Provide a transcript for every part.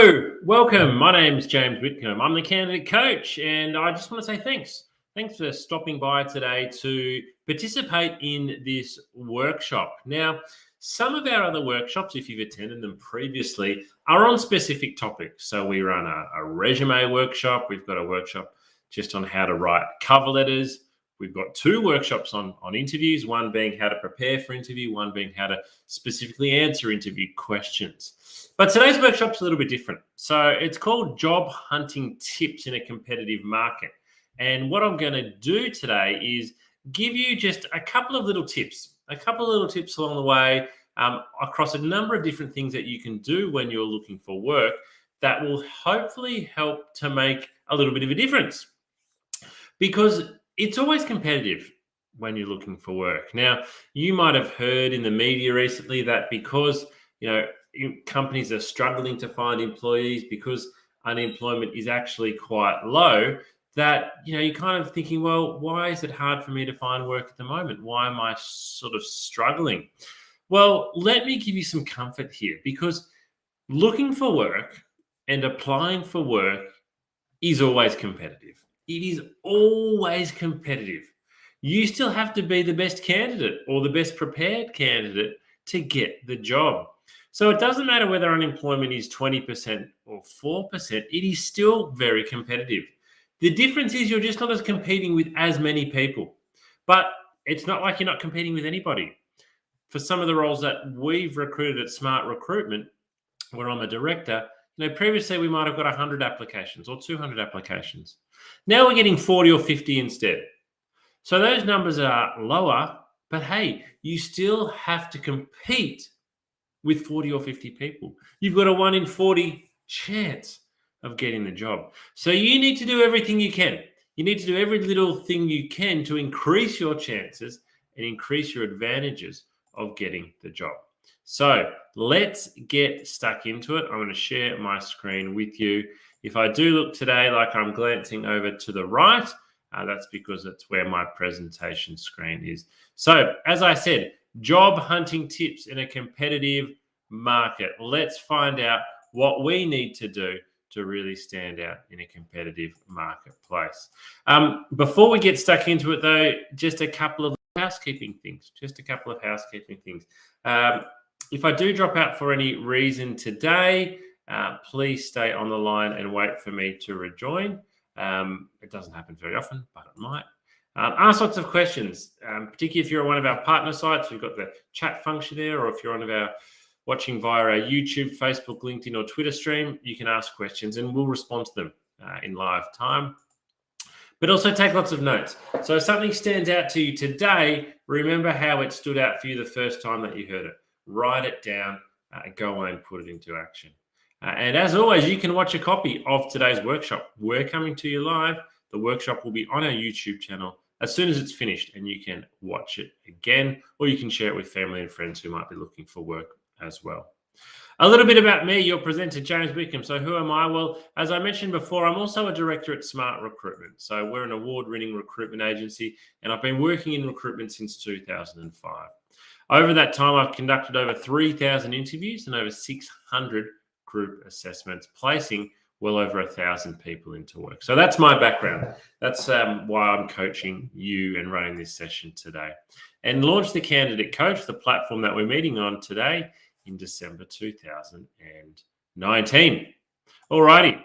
Hello, welcome. My name is James Whitcomb. I'm the candidate coach, and I just want to say thanks. Thanks for stopping by today to participate in this workshop. Now, some of our other workshops, if you've attended them previously, are on specific topics. So we run a resume workshop. We've got a workshop just on how to write cover letters. We've got two workshops on interviews, one being how to prepare for interview, one being how to specifically answer interview questions. But today's workshop's a little bit different. So it's called Job Hunting Tips in a Competitive Market. And what I'm going to do today is give you just a couple of little tips along the way across a number of different things that you can do when you're looking for work that will hopefully help to make a little bit of a difference. Because it's always competitive when you're looking for work. Now, you might have heard in the media recently that because, companies are struggling to find employees because unemployment is actually quite low, that, you're kind of thinking, well, why is it hard for me to find work at the moment? Why am I sort of struggling? Well, let me give you some comfort here, because looking for work and applying for work is always competitive. It is always competitive. You still have to be the best candidate or the best prepared candidate to get the job. So it doesn't matter whether unemployment is 20% or 4%, it is still very competitive. The difference is you're just not as competing with as many people. But it's not like you're not competing with anybody. For some of the roles that we've recruited at Smart Recruitment, where I'm a director, previously we might have got 100 applications or 200 applications. Now we're getting 40 or 50 instead. So those numbers are lower, but hey, you still have to compete with 40 or 50 people. You've got a 1 in 40 chance of getting the job. So you need to do everything you can. You need to do every little thing you can to increase your chances and increase your advantages of getting the job. So let's get stuck into it. I'm going to share my screen with you. If I do look today like I'm glancing over to the right, that's because that's where my presentation screen is. So as I said, job hunting tips in a competitive market. Let's find out what we need to do to really stand out in a competitive marketplace. Before we get stuck into it though, just a couple of housekeeping things. If I do drop out for any reason today, please stay on the line and wait for me to rejoin. It doesn't happen very often, but it might. Ask lots of questions, particularly if you're on one of our partner sites. We've got the chat function there, or if you're watching via our YouTube, Facebook, LinkedIn, or Twitter stream, you can ask questions and we'll respond to them in live time. But also take lots of notes. So if something stands out to you today, remember how it stood out for you the first time that you heard it. Write it down, go away and put it into action. And as always, you can watch a copy of today's workshop. We're coming to you live. The workshop will be on our YouTube channel as soon as it's finished, and you can watch it again, or you can share it with family and friends who might be looking for work as well. A little bit about me, your presenter, James Whitcomb. So who am I? Well, as I mentioned before, I'm also a director at Smart Recruitment. So we're an award-winning recruitment agency, and I've been working in recruitment since 2005. Over that time, I've conducted over 3,000 interviews and over 600 group assessments, placing well over 1,000 people into work. So that's my background. That's why I'm coaching you and running this session today. And launched the Candidate Coach, the platform that we're meeting on today, in December 2019. Alrighty.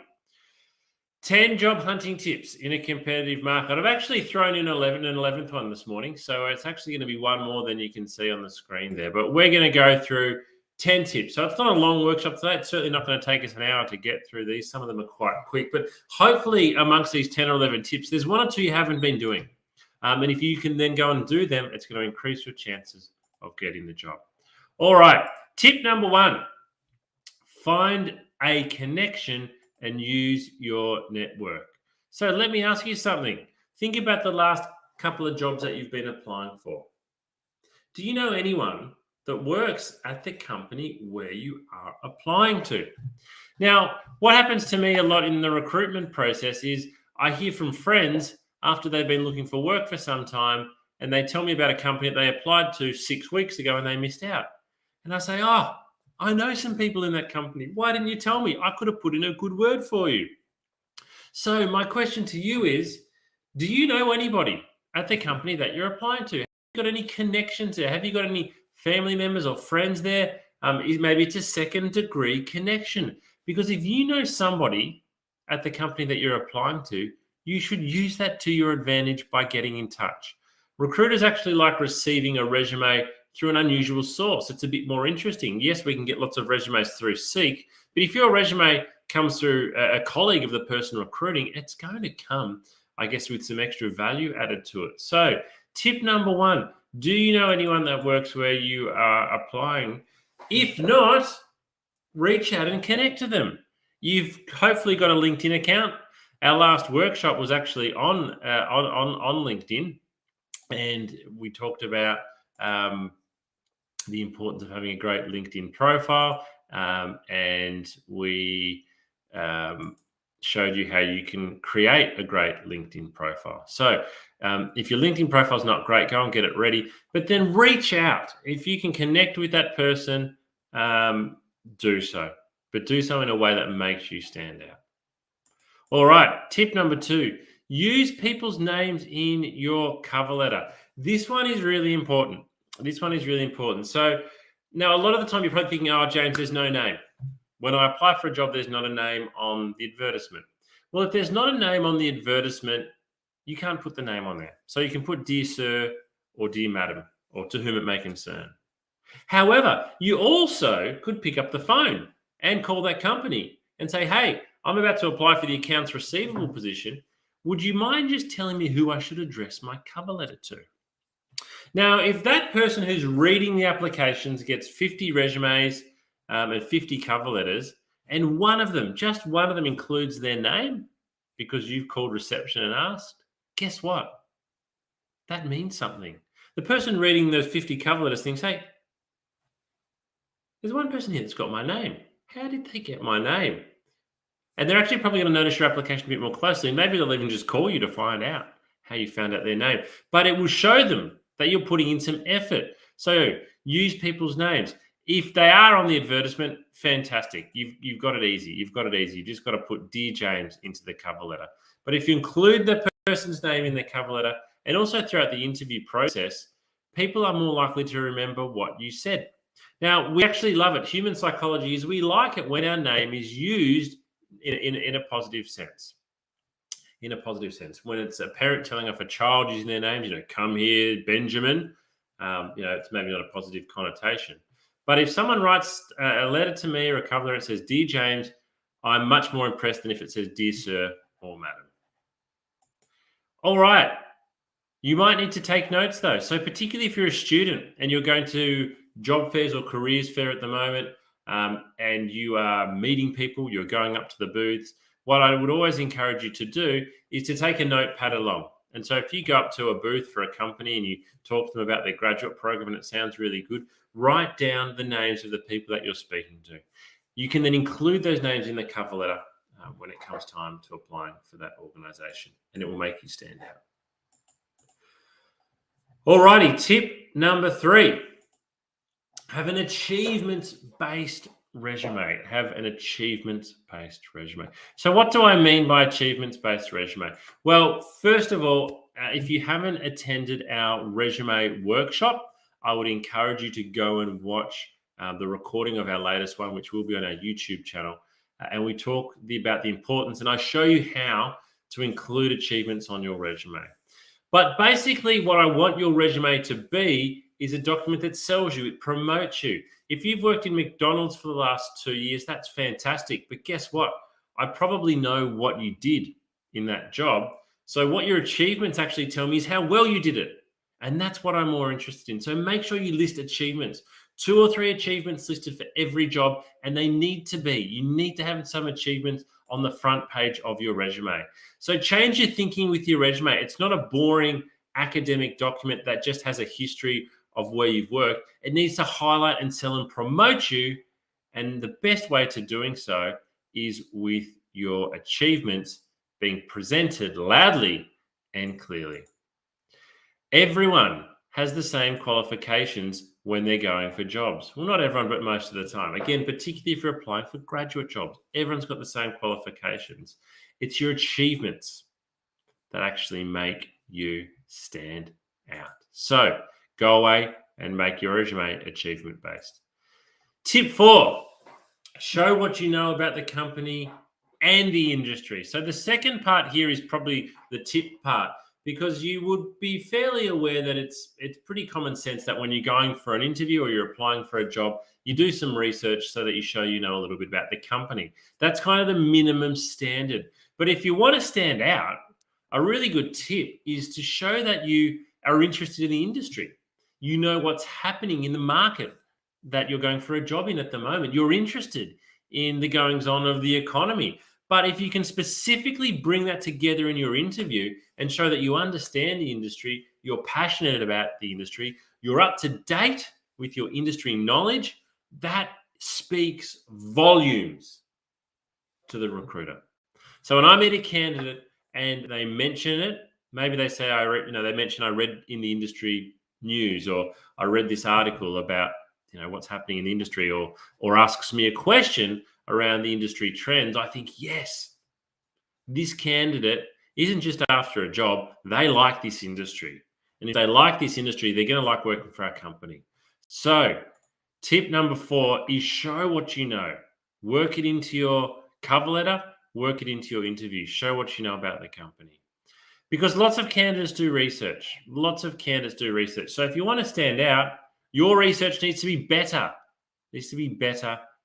10 job hunting tips in a competitive market. I've actually thrown in an 11th one this morning. So it's actually going to be one more than you can see on the screen there. But we're going to go through 10 tips. So it's not a long workshop today. It's certainly not going to take us an hour to get through these. Some of them are quite quick, but hopefully amongst these 10 or 11 tips, there's one or two you haven't been doing. And if you can then go and do them, it's going to increase your chances of getting the job. All right. Tip number 1, find a connection and use your network. So let me ask you something. Think about the last couple of jobs that you've been applying for. Do you know anyone that works at the company where you are applying to? Now, what happens to me a lot in the recruitment process is I hear from friends after they've been looking for work for some time, and they tell me about a company that they applied to 6 weeks ago and they missed out. And I say, oh, I know some people in that company. Why didn't you tell me? I could have put in a good word for you. So my question to you is, do you know anybody at the company that you're applying to? Have you got any connections there? Have you got any family members or friends there? Maybe it's a second degree connection. Because if you know somebody at the company that you're applying to, you should use that to your advantage by getting in touch. Recruiters actually like receiving a resume through an unusual source. It's a bit more interesting. Yes, we can get lots of resumes through Seek, but if your resume comes through a colleague of the person recruiting, it's going to come, I guess, with some extra value added to it. So, tip number one, do you know anyone that works where you are applying? If not, reach out and connect to them. You've hopefully got a LinkedIn account. Our last workshop was actually on LinkedIn, and we talked about the importance of having a great LinkedIn profile, and we showed you how you can create a great LinkedIn profile. So if your LinkedIn profile is not great, go and get it ready, but then reach out. If you can connect with that person, do so, but do so in a way that makes you stand out. All right, tip number two, use people's names in your cover letter. This one is really important. So now a lot of the time you're probably thinking, oh, James, there's no name. When I apply for a job, there's not a name on the advertisement. Well, if there's not a name on the advertisement, you can't put the name on there. So you can put dear sir or dear madam or to whom it may concern. However, you also could pick up the phone and call that company and say, hey, I'm about to apply for the accounts receivable position. Would you mind just telling me who I should address my cover letter to? Now, if that person who's reading the applications gets 50 resumes and 50 cover letters, and just one of them includes their name because you've called reception and asked, guess what? That means something. The person reading those 50 cover letters thinks, hey, there's one person here that's got my name. How did they get my name? And they're actually probably going to notice your application a bit more closely. Maybe they'll even just call you to find out how you found out their name. But it will show them that you're putting in some effort. So use people's names. If they are on the advertisement, fantastic. You've got it easy. You've just got to put Dear James into the cover letter. But if you include the person's name in the cover letter and also throughout the interview process, people are more likely to remember what you said. Now, we actually love it. Human psychology is we like it when our name is used in a positive sense. In a positive sense, when it's a parent telling off a child using their names, come here, Benjamin, it's maybe not a positive connotation. But if someone writes a letter to me or a cover letter that says, Dear James, I'm much more impressed than if it says, Dear Sir or Madam. All right. You might need to take notes, though. So particularly if you're a student and you're going to job fairs or careers fair at the moment, and you are meeting people, you're going up to the booths, what I would always encourage you to do is to take a notepad along. And so if you go up to a booth for a company and you talk to them about their graduate program and it sounds really good, write down the names of the people that you're speaking to. You can then include those names in the cover letter when it comes time to applying for that organization, and it will make you stand out. Alrighty, tip number 3. Have an achievements-based resume. So what do I mean by achievements-based resume? Well, first of all, if you haven't attended our resume workshop, I would encourage you to go and watch the recording of our latest one, which will be on our YouTube channel. And we talk about the importance, and I show you how to include achievements on your resume. But basically what I want your resume to be is a document that sells you, it promotes you. If you've worked in McDonald's for the last 2 years, that's fantastic. But guess what? I probably know what you did in that job. So what your achievements actually tell me is how well you did it. And that's what I'm more interested in. So make sure you list achievements. 2 or 3 achievements listed for every job, and they need to be. You need to have some achievements on the front page of your resume. So change your thinking with your resume. It's not a boring academic document that just has a history of where you've worked. It needs to highlight and sell and promote you. And the best way to doing so is with your achievements being presented loudly and clearly. Everyone has the same qualifications when they're going for jobs. Well, not everyone, but most of the time. Again, particularly if you're applying for graduate jobs, everyone's got the same qualifications. It's your achievements that actually make you stand out. So go away and make your resume achievement based. Tip 4, show what you know about the company and the industry. So the second part here is probably the tip part, because you would be fairly aware that it's pretty common sense that when you're going for an interview or you're applying for a job, you do some research so that you show you know a little bit about the company. That's kind of the minimum standard. But if you want to stand out, a really good tip is to show that you are interested in the industry. You know what's happening in the market that you're going for a job in at the moment. You're interested in the goings on of the economy. But if you can specifically bring that together in your interview and show that you understand the industry, you're passionate about the industry, you're up to date with your industry knowledge, that speaks volumes to the recruiter. So when I meet a candidate and they mention it, maybe they say, they mention I read in the industry news, or I read this article about, what's happening in the industry, or asks me a question around the industry trends, I think, yes, this candidate isn't just after a job. They like this industry. And if they like this industry, they're going to like working for our company. So tip number 4 is show what you know. Work it into your cover letter, work it into your interview. Show what you know about the company. Because lots of candidates do research. So if you want to stand out, your research needs to be better.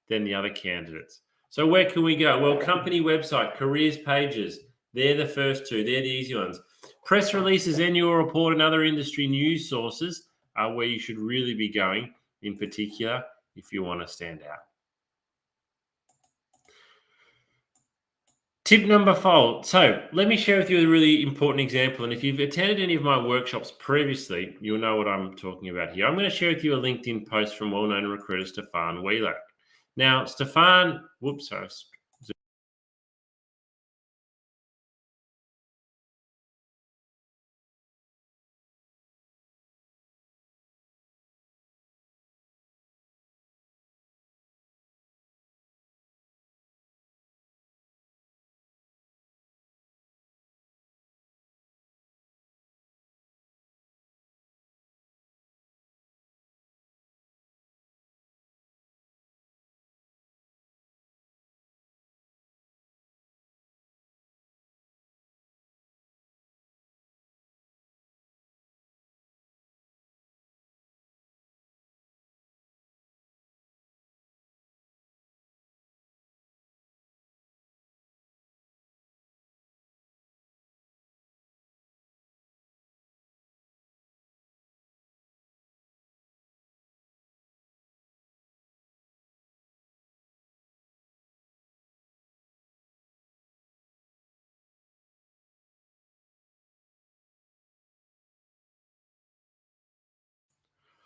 Than the other candidates. So where can we go? Well, company website, careers pages, they're the first two. They're the easy ones. Press releases, annual report, and other industry news sources are where you should really be going, in particular, if you want to stand out. Tip number 4. So let me share with you a really important example. And if you've attended any of my workshops previously, you'll know what I'm talking about here. I'm going to share with you a LinkedIn post from well-known recruiter Stefan Wheeler. Now, Stefan, sorry.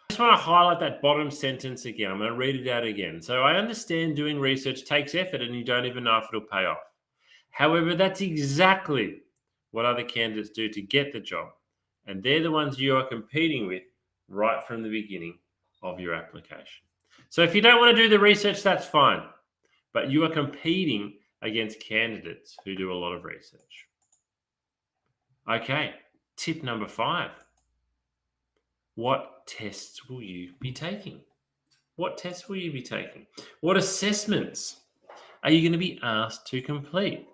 I just want to highlight that bottom sentence again. I'm going to read it out again. So I understand doing research takes effort and you don't even know if it'll pay off. However, that's exactly what other candidates do to get the job. And they're the ones you are competing with right from the beginning of your application. So if you don't want to do the research, that's fine. But you are competing against candidates who do a lot of research. Okay, tip number 5. What tests will you be taking? What assessments are you going to be asked to complete?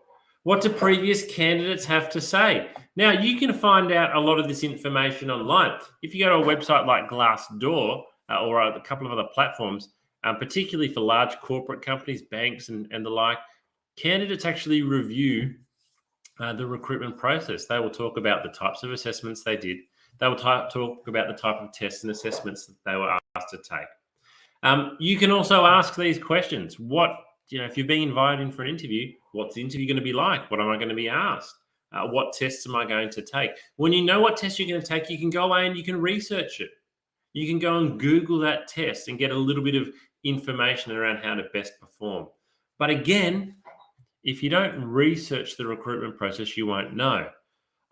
What do previous candidates have to say? Now, you can find out a lot of this information online. If you go to a website like Glassdoor or a couple of other platforms, particularly for large corporate companies, banks, and the like, candidates actually review the recruitment process. They will talk about the types of assessments they did. They will talk about the type of tests and assessments that they were asked to take. You can also ask these questions. If you're being invited in for an interview, what's the interview going to be like? What am I going to be asked? What tests am I going to take? When you know what test you're going to take, you can go away and you can research it. You can go and Google that test and get a little bit of information around how to best perform. But again, if you don't research the recruitment process, you won't know.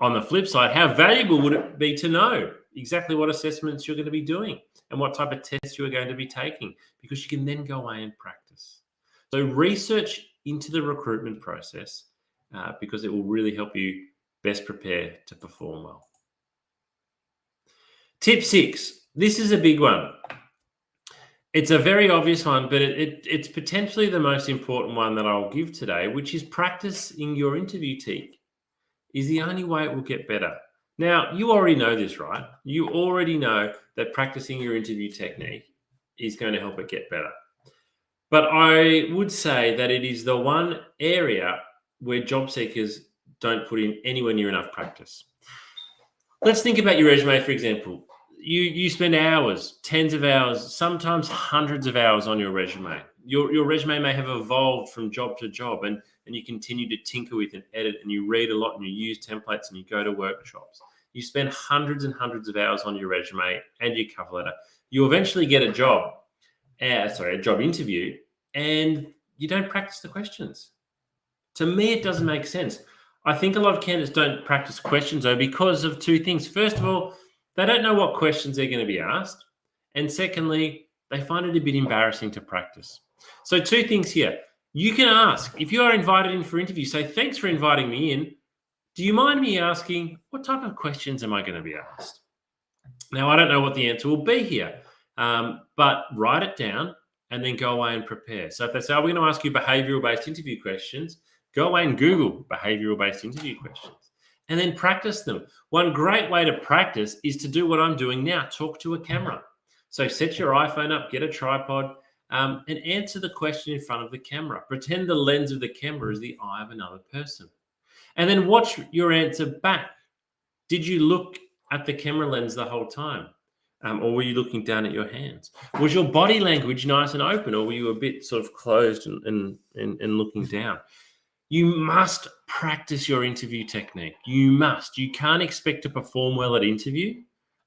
On the flip side, how valuable would it be to know exactly what assessments you're going to be doing and what type of tests you're going to be taking? Because you can then go away and practice. So research into the recruitment process because it will really help you best prepare to perform well. Tip 6. This is a big one. It's a very obvious one, but it's potentially the most important one that I'll give today, which is practicing your interview technique is the only way it will get better. Now, you already know this, right? You already know that practicing your interview technique is going to help it get better. But I would say that it is the one area where job seekers don't put in anywhere near enough practice. Let's think about your resume, for example. You spend hours, tens of hours, sometimes hundreds of hours on your resume. Your resume may have evolved from job to job, and you continue to tinker with and edit, and you read a lot, and you use templates, and you go to workshops. You spend hundreds and hundreds of hours on your resume and your cover letter. You eventually get a job interview, and you don't practice the questions. To me, it doesn't make sense. I think a lot of candidates don't practice questions, though, because of two things. First of all, they don't know what questions they're going to be asked. And secondly, they find it a bit embarrassing to practice. So 2 things here. You can ask, if you are invited in for interview, say, thanks for inviting me in. Do you mind me asking, what type of questions am I going to be asked? Now, I don't know what the answer will be here, but write it down and then go away and prepare. So if they say, we're going to ask you behavioral-based interview questions, go away and Google behavioral-based interview questions and then practice them. One great way to practice is to do what I'm doing now, talk to a camera. So set your iPhone up, get a tripod, and answer the question in front of the camera. Pretend the lens of the camera is the eye of another person. And then watch your answer back. Did you look at the camera lens the whole time? Or were you looking down at your hands? Was your body language nice and open, or were you a bit sort of closed and looking down? You must practice your interview technique. You must. You can't expect to perform well at interview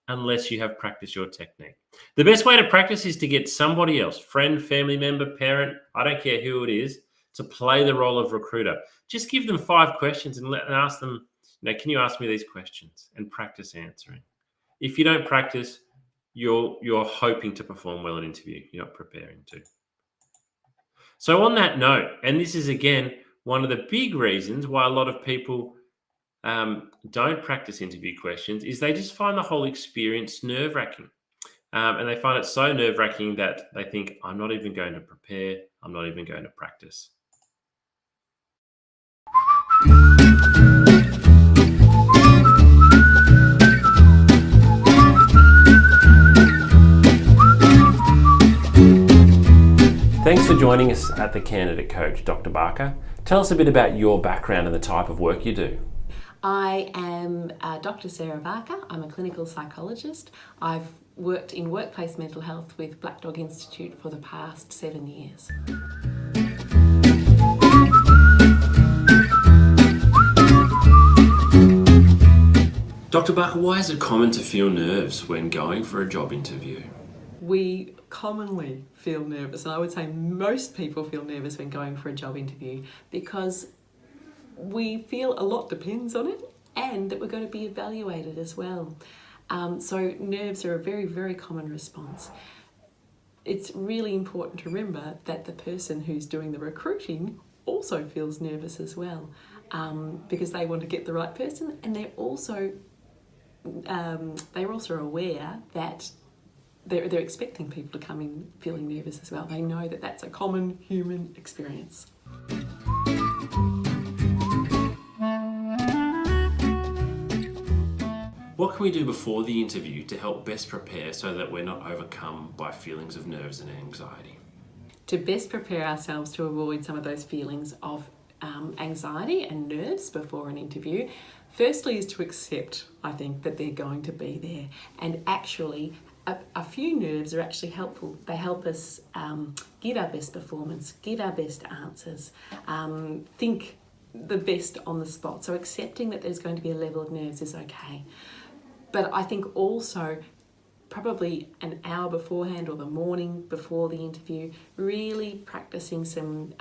unless you have practiced your technique. The best way to practice is to get somebody else, friend, family member, parent, I don't care who it is, to play the role of recruiter. Just give them 5 questions and ask them, can you ask me these questions, and practice answering. If you don't practice, you're hoping to perform well at interview. You're not preparing to. So on that note, and this is again one of the big reasons why a lot of people don't practice interview questions, is they just find the whole experience nerve-wracking. And they find it so nerve-wracking that they think, I'm not even going to prepare. I'm not even going to practice. Thanks for joining us at The Candidate Coach, Dr. Barker. Tell us a bit about your background and the type of work you do. I am Dr. Sarah Barker. I'm a clinical psychologist. I've worked in workplace mental health with Black Dog Institute for the past 7 years. Dr. Barker, why is it common to feel nerves when going for a job interview? We commonly feel nervous, and I would say most people feel nervous when going for a job interview because we feel a lot depends on it and that we're going to be evaluated as well. So nerves are a very, very common response. It's really important to remember that the person who's doing the recruiting also feels nervous as well, because they want to get the right person, and they're also aware that they're expecting people to come in feeling nervous as well. They know that that's a common human experience. What can we do before the interview to help best prepare so that we're not overcome by feelings of nerves and anxiety? To best prepare ourselves to avoid some of those feelings of anxiety and nerves before an interview, firstly is to accept, I think, that they're going to be there. And actually, a few nerves are actually helpful. They help us give our best performance, give our best answers, think the best on the spot. So accepting that there's going to be a level of nerves is okay. But I think also probably an hour beforehand or the morning before the interview, really practicing some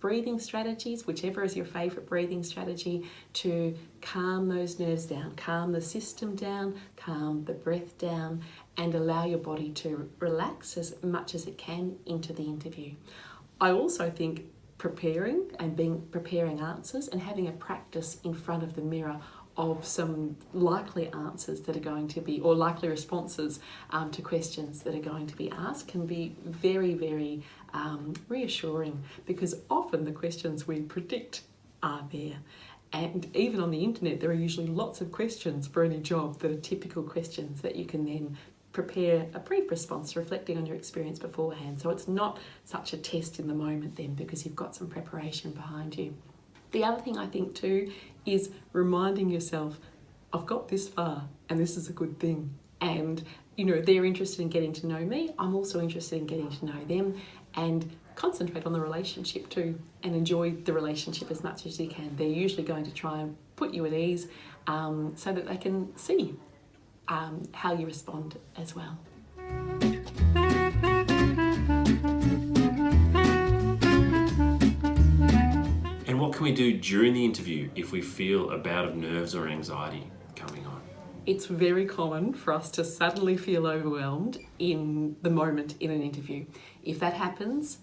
breathing strategies, whichever is your favourite breathing strategy, to calm those nerves down, calm the system down, calm the breath down, and allow your body to relax as much as it can into the interview. I also think preparing answers and having a practice in front of the mirror of some likely answers that are going to be, or likely responses to questions that are going to be asked, can be very, very reassuring, because often the questions we predict are there. And even on the internet, there are usually lots of questions for any job that are typical questions that you can then prepare a brief response reflecting on your experience beforehand. So it's not such a test in the moment then, because you've got some preparation behind you. The other thing I think too is reminding yourself, I've got this far and this is a good thing. And, they're interested in getting to know me. I'm also interested in getting to know them, and concentrate on the relationship too and enjoy the relationship as much as you can. They're usually going to try and put you at ease so that they can see how you respond as well. And what can we do during the interview if we feel a bout of nerves or anxiety coming on? It's very common for us to suddenly feel overwhelmed in the moment in an interview. If that happens,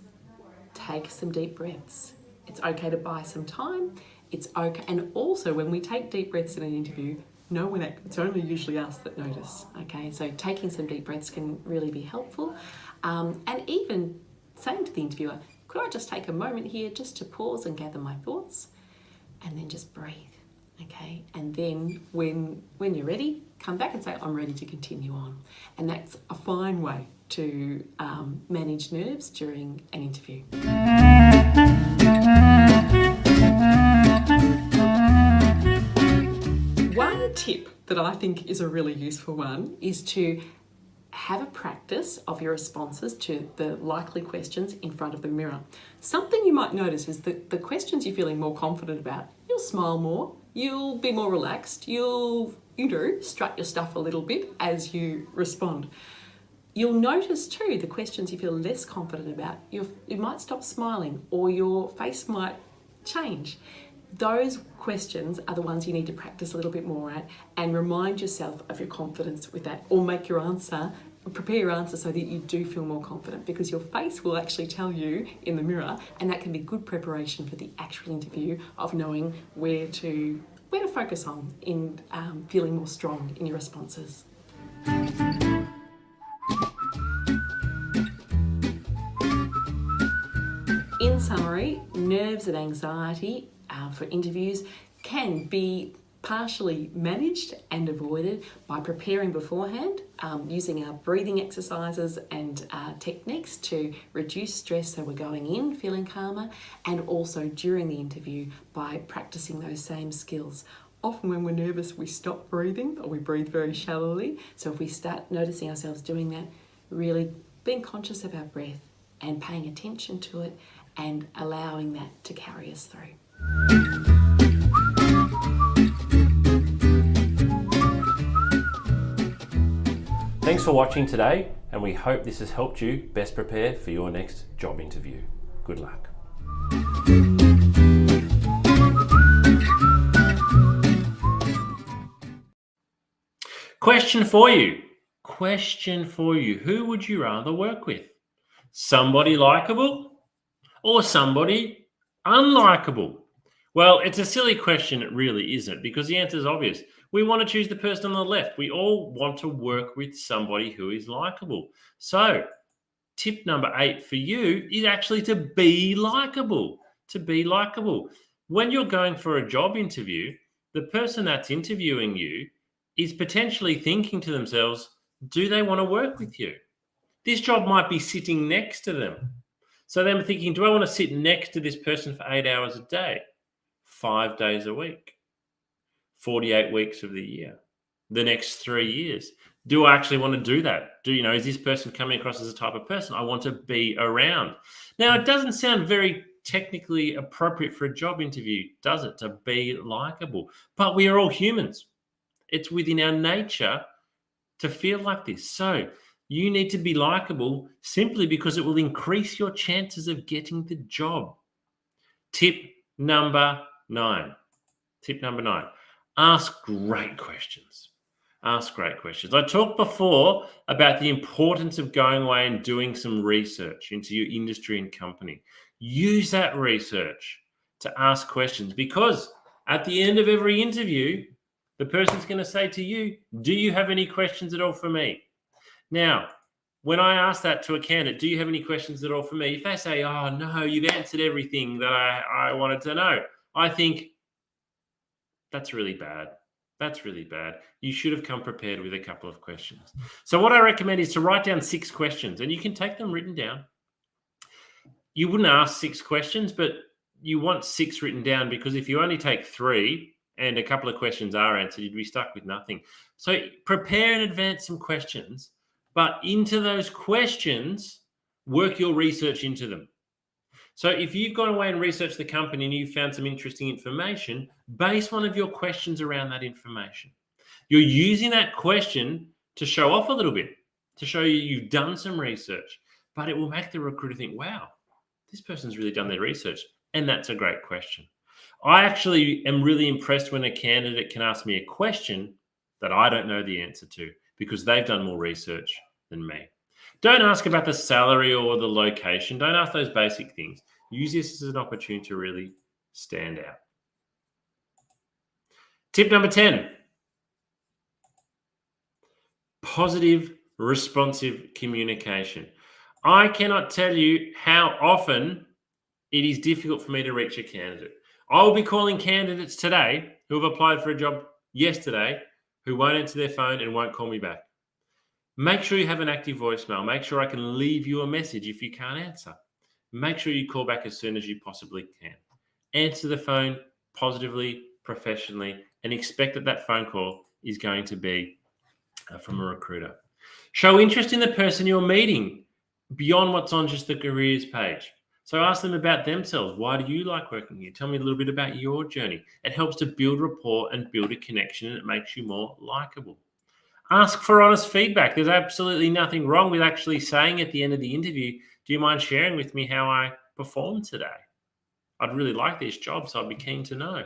take some deep breaths. It's okay to buy some time. It's okay. And also, when we take deep breaths in an interview, it's only usually us that notice, okay? So taking some deep breaths can really be helpful. And even saying to the interviewer, could I just take a moment here just to pause and gather my thoughts? And then just breathe, okay? And then when you're ready, come back and say, I'm ready to continue on. And that's a fine way to manage nerves during an interview. One tip that I think is a really useful one is to have a practice of your responses to the likely questions in front of the mirror. Something you might notice is that the questions you're feeling more confident about, you'll smile more, you'll be more relaxed, you'll, strut your stuff a little bit as you respond. You'll notice too, the questions you feel less confident about, you might stop smiling or your face might change. Those questions are the ones you need to practice a little bit more at, and remind yourself of your confidence with that, or prepare your answer so that you do feel more confident, because your face will actually tell you in the mirror, and that can be good preparation for the actual interview of knowing where to focus on in feeling more strong in your responses. In summary, nerves and anxiety for interviews can be partially managed and avoided by preparing beforehand, using our breathing exercises and techniques to reduce stress so we're going in feeling calmer, and also during the interview by practicing those same skills. Often when we're nervous, we stop breathing or we breathe very shallowly. So if we start noticing ourselves doing that, really being conscious of our breath and paying attention to it and allowing that to carry us through. Thanks for watching today, and we hope this has helped you best prepare for your next job interview. Good luck. Question for you. Who would you rather work with? Somebody likable or somebody unlikable? Well, it's a silly question, it really isn't, because the answer is obvious. We want to choose the person on the left. We all want to work with somebody who is likable. So, tip number 8 for you is actually to be likable. To be likable. When you're going for a job interview, the person that's interviewing you is potentially thinking to themselves, do they want to work with you? This job might be sitting next to them. So they're thinking, do I want to sit next to this person for 8 hours a day, 5 days a week, 48 weeks of the year, the next 3 years? Do I actually want to do that? Is this person coming across as a type of person I want to be around? Now, it doesn't sound very technically appropriate for a job interview, does it, to be likable? But we are all humans. It's within our nature to feel like this. So you need to be likable simply because it will increase your chances of getting the job. Tip number 9. Tip number 9. Ask great questions. Ask great questions. I talked before about the importance of going away and doing some research into your industry and company. Use that research to ask questions, because at the end of every interview, the person's going to say to you, do you have any questions at all for me? Now, when I ask that to a candidate, do you have any questions at all for me? If they say, oh, no, you've answered everything that I wanted to know, I think that's really bad. That's really bad. You should have come prepared with a couple of questions. So what I recommend is to write down 6 questions, and you can take them written down. You wouldn't ask 6 questions, but you want 6 written down, because if you only take 3 and a couple of questions are answered, you'd be stuck with nothing. So prepare in advance some questions, but into those questions, work your research into them. So if you've gone away and researched the company and you've found some interesting information, base one of your questions around that information. You're using that question to show off a little bit, to show you've done some research, but it will make the recruiter think, wow, this person's really done their research. And that's a great question. I actually am really impressed when a candidate can ask me a question that I don't know the answer to, because they've done more research than me. Don't ask about the salary or the location. Don't ask those basic things. Use this as an opportunity to really stand out. Tip number 10. Positive, responsive communication. I cannot tell you how often it is difficult for me to reach a candidate. I will be calling candidates today who have applied for a job yesterday who won't answer their phone and won't call me back. Make sure you have an active voicemail. Make sure I can leave you a message if you can't answer. Make sure you call back as soon as you possibly can. Answer the phone positively, professionally, and expect that that phone call is going to be from a recruiter. Show interest in the person you're meeting beyond what's on just the careers page. So ask them about themselves. Why do you like working here? Tell me a little bit about your journey. It helps to build rapport and build a connection, and it makes you more likable. Ask for honest feedback. There's absolutely nothing wrong with actually saying at the end of the interview, do you mind sharing with me how I performed today? I'd really like this job, so I'd be keen to know.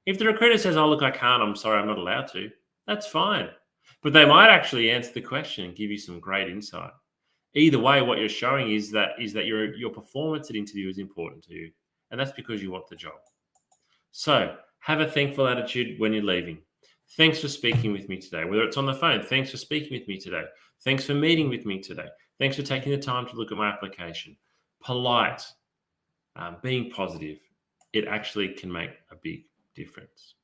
If the recruiter says, oh, look, I can't, I'm sorry, I'm not allowed to, that's fine. But they might actually answer the question and give you some great insight. Either way, what you're showing is that your performance at interview is important to you, and that's because you want the job. So have a thankful attitude when you're leaving. Thanks for speaking with me today. Whether it's on the phone, thanks for speaking with me today. Thanks for meeting with me today. Thanks for taking the time to look at my application. Polite, being positive, it actually can make a big difference.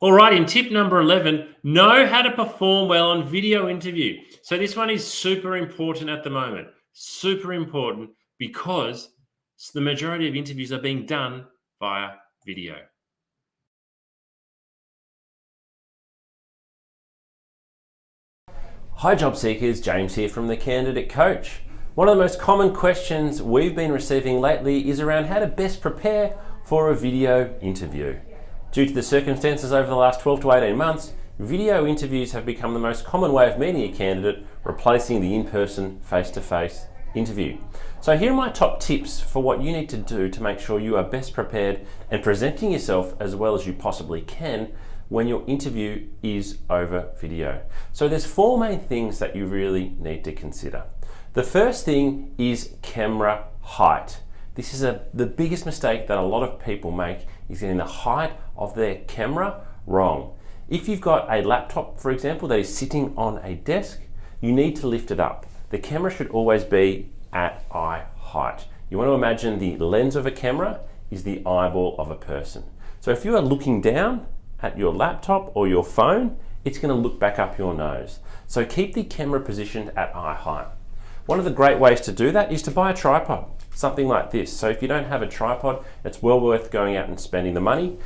All right, in tip number 11, know how to perform well on video interview. So this one is super important at the moment. Super important because the majority of interviews are being done via video. Hi job seekers, James here from The Candidate Coach. One of the most common questions we've been receiving lately is around how to best prepare for a video interview. Due to the circumstances over the last 12 to 18 months, video interviews have become the most common way of meeting a candidate, replacing the in-person, face-to-face interview. So here are my top tips for what you need to do to make sure you are best prepared and presenting yourself as well as you possibly can when your interview is over video. So there's 4 main things that you really need to consider. The first thing is camera height. This is the biggest mistake that a lot of people make, is getting the height of their camera wrong. If you've got a laptop, for example, that is sitting on a desk, you need to lift it up. The camera should always be at eye height. You want to imagine the lens of a camera is the eyeball of a person. So if you are looking down at your laptop or your phone, it's going to look back up your nose. So keep the camera positioned at eye height. One of the great ways to do that is to buy a tripod, something like this. So if you don't have a tripod, it's well worth going out and spending the money.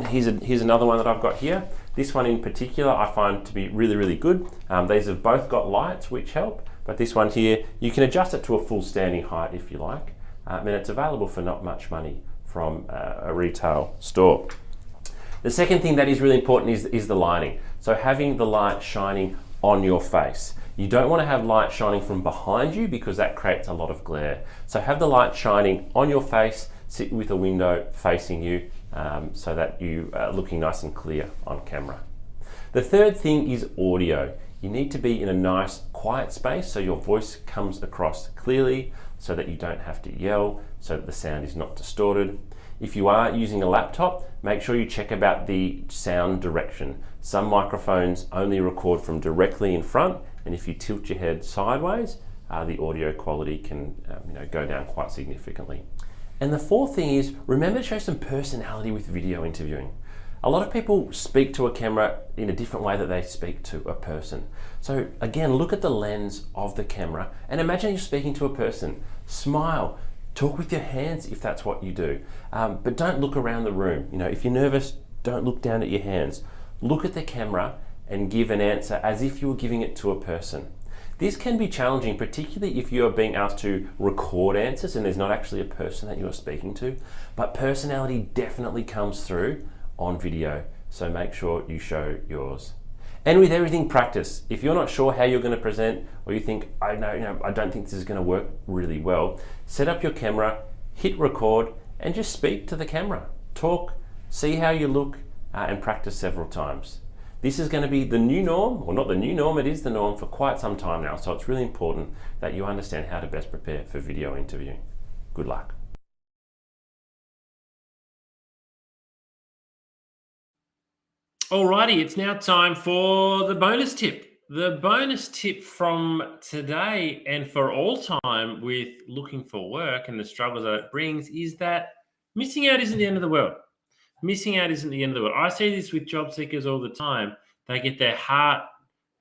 Here's another one that I've got here. This one in particular I find to be really, really good. These have both got lights which help, but this one here, you can adjust it to a full standing height if you like. And it's available for not much money from a retail store. The second thing that is really important is the lighting. So having the light shining on your face. You don't want to have light shining from behind you because that creates a lot of glare. So have the light shining on your face, sit with a window facing you so that you are looking nice and clear on camera. The third thing is audio. You need to be in a nice quiet space so your voice comes across clearly, so that you don't have to yell, so that the sound is not distorted. If you are using a laptop, make sure you check about the sound direction. Some microphones only record from directly in front, and if you tilt your head sideways, the audio quality can go down quite significantly. And the fourth thing is, remember to show some personality with video interviewing. A lot of people speak to a camera in a different way that they speak to a person. So again, look at the lens of the camera and imagine you're speaking to a person. Smile, talk with your hands if that's what you do, but don't look around the room. If you're nervous, don't look down at your hands. Look at the camera and give an answer as if you were giving it to a person. This can be challenging, particularly if you are being asked to record answers and there's not actually a person that you are speaking to, but personality definitely comes through on video, so make sure you show yours. And with everything, practice. If you're not sure how you're going to present, or you think, I don't think this is going to work really well, set up your camera, hit record, and just speak to the camera. Talk, see how you look, and practice several times. This is going to be the new norm, or not the new norm, it is the norm for quite some time now, so it's really important that you understand how to best prepare for video interviewing. Good luck. Alrighty, it's now time for the bonus tip. The bonus tip from today and for all time with looking for work and the struggles that it brings is that missing out isn't the end of the world. Missing out isn't the end of the world. I see this with job seekers all the time. They get their heart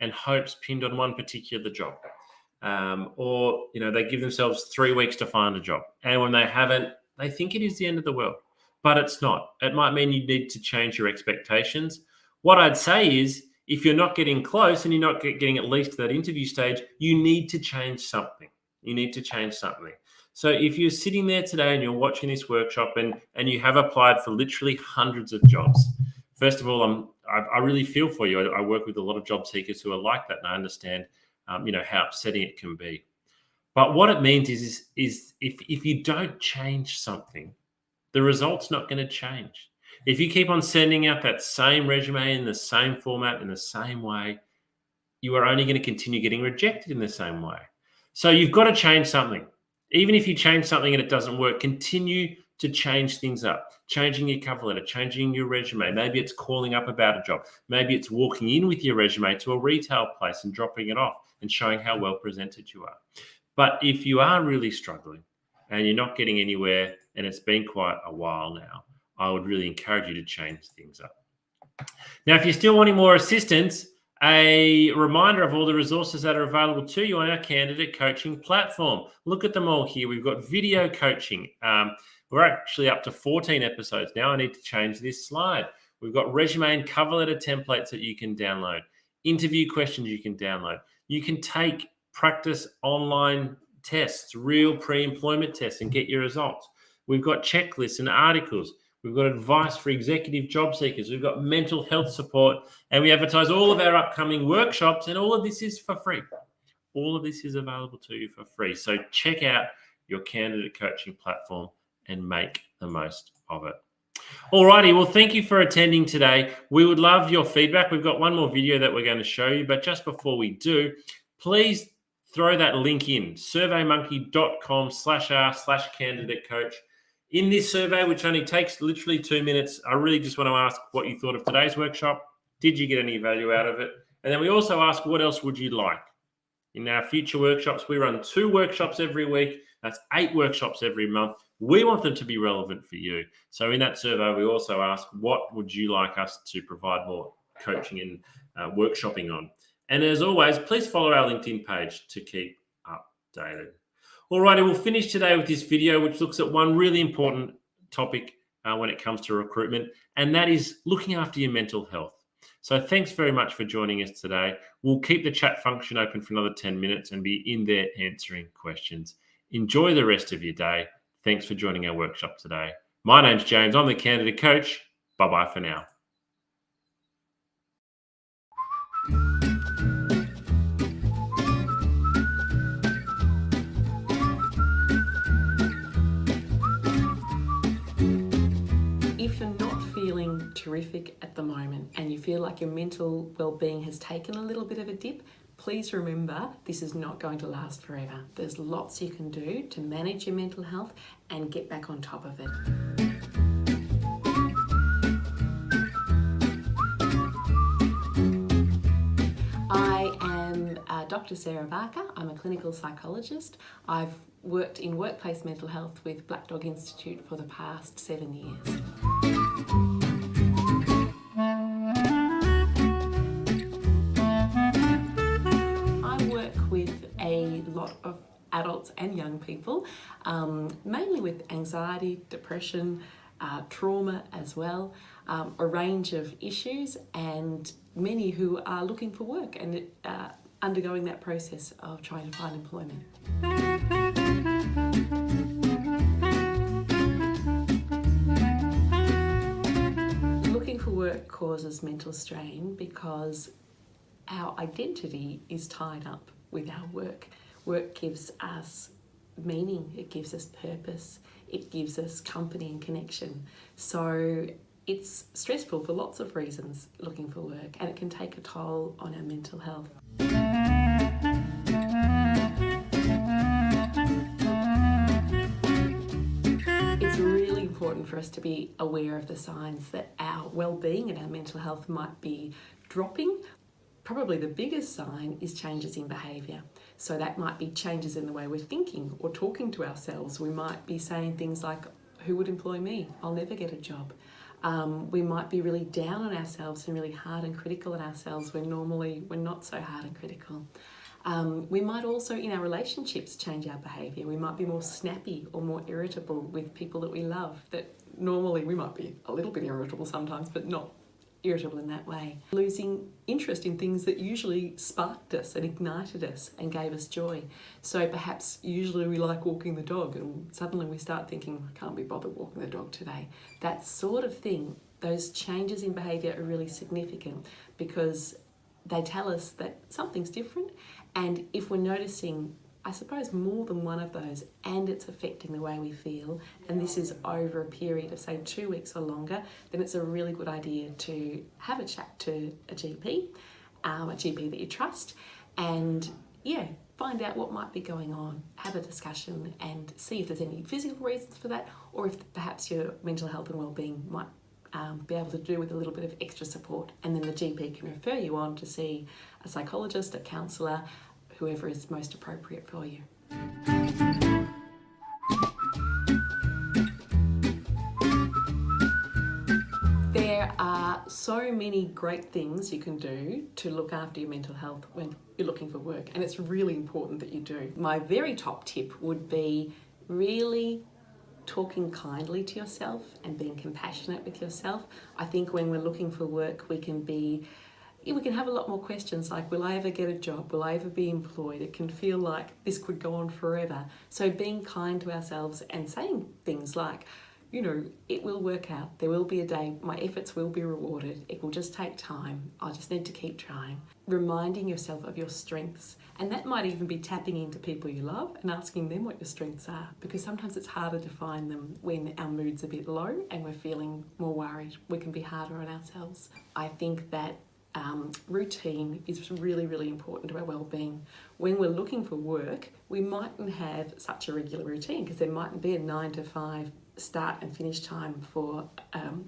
and hopes pinned on one particular job. Or they give themselves 3 weeks to find a job. And when they haven't, they think it is the end of the world. But it's not. It might mean you need to change your expectations. What I'd say is, if you're not getting close and you're not getting at least to that interview stage, you need to change something. You need to change something. So if you're sitting there today and you're watching this workshop and you have applied for literally hundreds of jobs, first of all, I really feel for you. I work with a lot of job seekers who are like that, and I understand, how upsetting it can be. But what it means is if you don't change something, the result's not going to change. If you keep on sending out that same resume in the same format, in the same way, you are only going to continue getting rejected in the same way. So you've got to change something. Even if you change something and it doesn't work, continue to change things up. Changing your cover letter, changing your resume. Maybe it's calling up about a job. Maybe it's walking in with your resume to a retail place and dropping it off and showing how well presented you are. But if you are really struggling and you're not getting anywhere, and it's been quite a while now, I would really encourage you to change things up. Now, if you're still wanting more assistance, a reminder of all the resources that are available to you on our candidate coaching platform. Look at them all here. We've got video coaching. We're actually up to 14 episodes now. I need to change this slide. We've got resume and cover letter templates that you can download. Interview questions you can download. You can take practice online tests, real pre-employment tests, and get your results. We've got checklists and articles. We've got advice for executive job seekers. We've got mental health support, and we advertise all of our upcoming workshops, and all of this is for free. All of this is available to you for free. So check out your candidate coaching platform and make the most of it. All righty. Well, thank you for attending today. We would love your feedback. We've got one more video that we're going to show you, but just before we do, please throw that link in, surveymonkey.com/r/candidate coach. In this survey, which only takes literally 2 minutes, I really just want to ask what you thought of today's workshop. Did you get any value out of it? And then we also ask, what else would you like? In our future workshops, we run 2 workshops every week. That's 8 workshops every month. We want them to be relevant for you. So in that survey, we also ask, what would you like us to provide more coaching and workshopping on? And as always, please follow our LinkedIn page to keep updated. Alrighty, we'll finish today with this video, which looks at one really important topic when it comes to recruitment, and that is looking after your mental health. So thanks very much for joining us today. We'll keep the chat function open for another 10 minutes and be in there answering questions. Enjoy the rest of your day. Thanks for joining our workshop today. My name's James. I'm the candidate coach. Bye-bye for now. terrific at the moment and you feel like your mental well-being has taken a little bit of a dip, please remember this is not going to last forever. There's lots you can do to manage your mental health and get back on top of it. I am Dr. Sarah Barker. I'm a clinical psychologist. I've worked in workplace mental health with Black Dog Institute for the past 7 years. I work with a lot of adults and young people, mainly with anxiety, depression, trauma as well, a range of issues, and many who are looking for work and undergoing that process of trying to find employment. Looking for work causes mental strain because our identity is tied up with our work. Work gives us meaning, it gives us purpose, it gives us company and connection. So it's stressful for lots of reasons looking for work, and it can take a toll on our mental health. It's really important for us to be aware of the signs that our well-being and our mental health might be dropping. Probably the biggest sign is changes in behaviour. So that might be changes in the way we're thinking or talking to ourselves. We might be saying things like, who would employ me? I'll never get a job. We might be really down on ourselves and really hard and critical on ourselves when normally we're not so hard and critical. We might also, in our relationships, change our behaviour. We might be more snappy or more irritable with people that we love, that normally we might be a little bit irritable sometimes, but not irritable in that way. Losing interest in things that usually sparked us and ignited us and gave us joy. So perhaps usually we like walking the dog and suddenly we start thinking, I can't be bothered walking the dog today. That sort of thing, those changes in behaviour are really significant because they tell us that something's different, and if we're noticing, I suppose, more than one of those and it's affecting the way we feel, and this is over a period of say 2 weeks or longer, then it's a really good idea to have a chat to a GP that you trust, and find out what might be going on, have a discussion and see if there's any physical reasons for that, or if perhaps your mental health and well-being might be able to do with a little bit of extra support, and then the GP can refer you on to see a psychologist, a counsellor, whoever is most appropriate for you. There are so many great things you can do to look after your mental health when you're looking for work, and it's really important that you do. My very top tip would be really talking kindly to yourself and being compassionate with yourself. I think when we're looking for work, we can have a lot more questions like, will I ever get a job? Will I ever be employed? It can feel like this could go on forever. So being kind to ourselves and saying things like, it will work out. There will be a day, my efforts will be rewarded. It will just take time. I just need to keep trying. Reminding yourself of your strengths. And that might even be tapping into people you love and asking them what your strengths are, because sometimes it's harder to find them when our mood's a bit low and we're feeling more worried. We can be harder on ourselves. I think that routine is really, really important to our well-being. When we're looking for work, we mightn't have such a regular routine because there mightn't be a 9 to 5 start and finish time for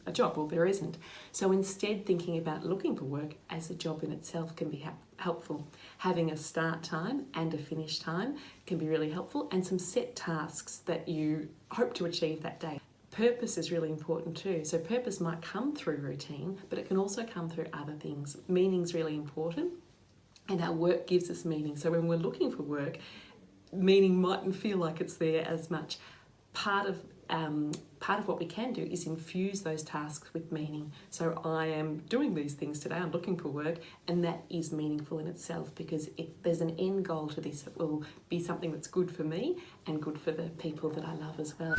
a job, or there isn't. So instead, thinking about looking for work as a job in itself can be helpful. Having a start time and a finish time can be really helpful, and some set tasks that you hope to achieve that day. Purpose is really important too. So purpose might come through routine, but it can also come through other things. Meaning's really important, and our work gives us meaning. So when we're looking for work, meaning mightn't feel like it's there as much. Part of what we can do is infuse those tasks with meaning. So I am doing these things today, I'm looking for work, and that is meaningful in itself because there's an end goal to this. It will be something that's good for me and good for the people that I love as well.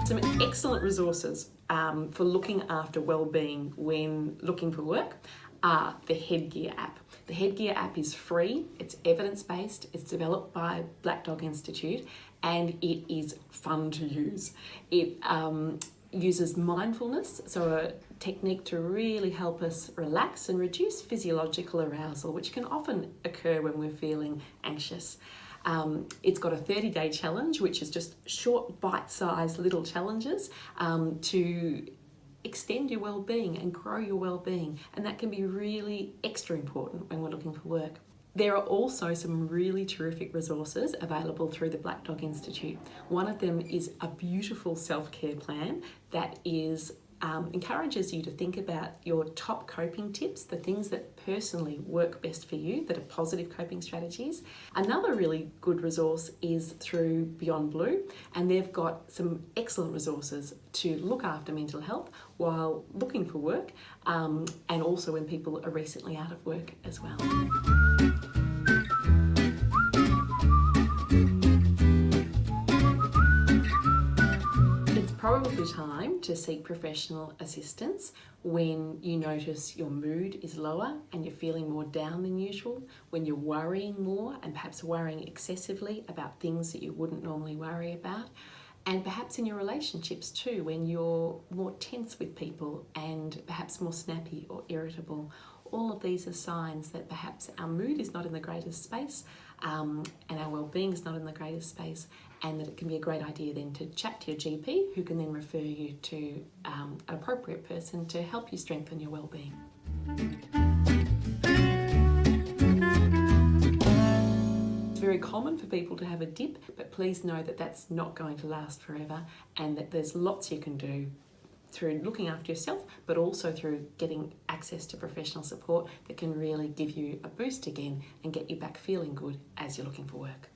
Some excellent resources for looking after well-being when looking for work are the Headgear app. The Headgear app is free, it's evidence-based, it's developed by Black Dog Institute, and it is fun to use. It uses mindfulness, so a technique to really help us relax and reduce physiological arousal, which can often occur when we're feeling anxious. It's got a 30-day challenge, which is just short, bite-sized little challenges to extend your well-being and grow your well-being, and that can be really extra important when we're looking for work. There are also some really terrific resources available through the Black Dog Institute. One of them is a beautiful self-care plan that encourages you to think about your top coping tips, the things that personally work best for you, that are positive coping strategies. Another really good resource is through Beyond Blue, and they've got some excellent resources to look after mental health while looking for work, and also when people are recently out of work as well. Probably time to seek professional assistance when you notice your mood is lower and you're feeling more down than usual, when you're worrying more and perhaps worrying excessively about things that you wouldn't normally worry about, and perhaps in your relationships too, when you're more tense with people and perhaps more snappy or irritable. All of these are signs that perhaps our mood is not in the greatest space, and our well-being is not in the greatest space, and that it can be a great idea then to chat to your GP, who can then refer you to an appropriate person to help you strengthen your well-being. It's very common for people to have a dip, but please know that that's not going to last forever, and that there's lots you can do through looking after yourself, but also through getting access to professional support that can really give you a boost again and get you back feeling good as you're looking for work.